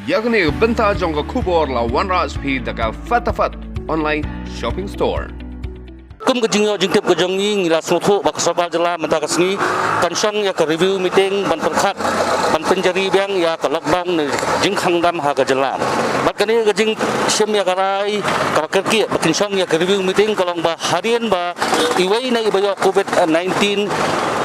yakni benta jongga kubor la wanras pi daga fatafat online shopping store. Kum ke jingyo jingtip ke jongi ngila snotu bak sobal jela menta kasni kansong ya ke review meeting ban perkhat ban penjari biang ya ke lockdown ni jing khangdam ha ke jela bat kani ke jing sim ya karai ka kerki bakinsong ya ke review meeting kalong ba harian ba iwai na ibayo covid 19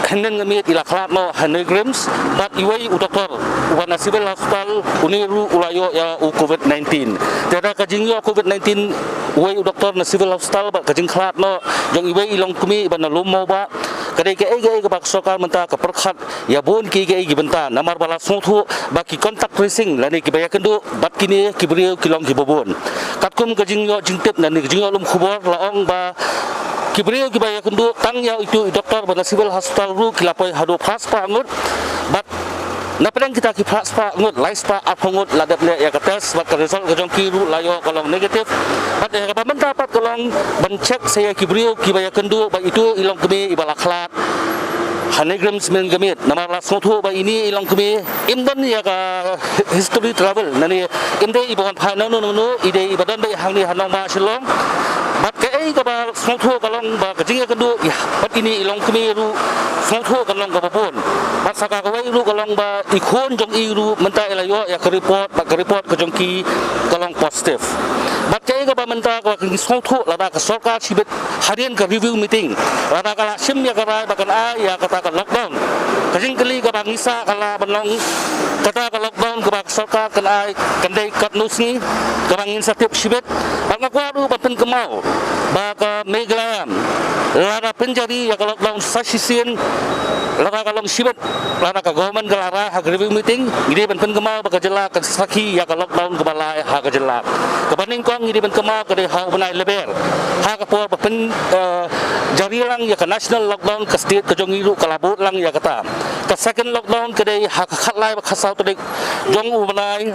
henen ngemit ila klat no 100 grams bat iwai u doktor wana civil hospital uniru ulayo ya u covid 19 tiada ke jingyo covid 19 iwai u doktor na civil hospital ba ke jing klat no jong iwai ilong kumi ban lumo ba kadai ke bak sokal menta ka perkhat ya bon ki benta namar bala sothu ba ki contact tracing lani ki bayakan du bat kini ki brio kilong ki bobon katkum ka jingyo jingtip nani jingyo lum khubor laong ba ki brio ki bayakan du tang ya itu doktor ban civil hospital ru kilapoi hadu pas pa ngut bat na pedang kita ki pas pa ngut lais pa apongut ladap le ya kates bat result ka jong kiru layo kolong negatif bat ya ka menta pat kolong ban check saya ki brio ki bayakan du ba itu ilong kemi ibala khat 100 grams men gamit nama la sothu ba ini ilong kemi imdan ya ka history travel nani imde ibon pha no ide ibadan ba hangni hanong ma shilong bat ka ka ba sothu kalong ba ka jinga kandu ya bat ini ilong kemi ru sothu kalong ka babon bat saka ka wai ru kalong ba ikhon jong iru menta elayo ya ka report ka jong ki kalong positive bat ka ba menta ka sothu la ba ka sarkar sibet harian ka review meeting la ba ka sim ya ka ba kan ya kata ka lockdown kajing kali ka bangisa kala banong kata ka lockdown ka ba sarkar kan ai kandai kat nusni ka bangin sa tip sibet bang aku aru baten kemau ba ka meglam lara penjari ya ka lockdown sa sisin lara ka long sibet lara ka government ka lara ha review meeting ide ban pen kemau ba ka jela ka saki ya ka lockdown ka balai ha ka jela ka baning kong ide ban kemau ka de ha banai leber ha ka por pen jari lang ya ka national lockdown ka state ka jong iru kalabut lang ya kata ka second lockdown ka de ha ka khatlai ba khasau to de jong u banai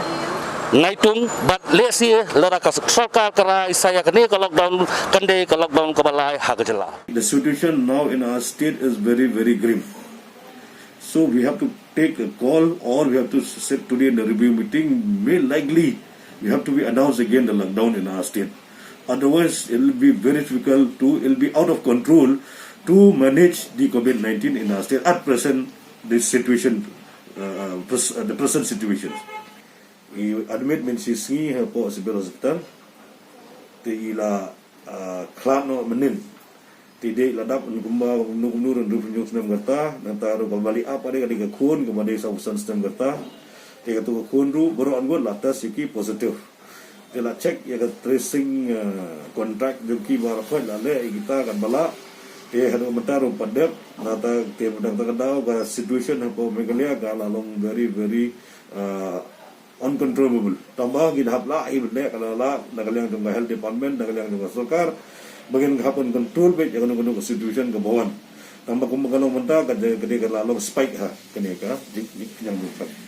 ngaitung bat lesi lara ka sarkar kara isaya kene ka lockdown kande ka lockdown ka balai ha ka jela. The situation now in our state is very, very grim. So we have to take a call or we have to sit today in the review meeting. May likely we have to be announced again the lockdown in our state. Otherwise it will be very difficult it will be out of control to manage the COVID-19 in our state at present, this situation, the present situation. I admit men sisi po civil hospital ti ila klano menin ti de ladap ngumba ngumnur revenue sistem gerta nantaro kembali apa de ka kun kembali sa usan sistem gerta ti ka tu kun ru boro angon latas iki positif ti la check ya ka tracing contract joki barafat la le kita kan bala ti hadu mentaro padep nata ti medang takadau ka situation po megalia ka lalong very very uncontrollable. Tambah gidhap la ibne kalala nagalyang jong health department nagalyang jong sarkar bagin hapon control be jangan gunu situation ke bawan. Tambah kumagalong menta ka lalong spike ha kene ka yang bukan.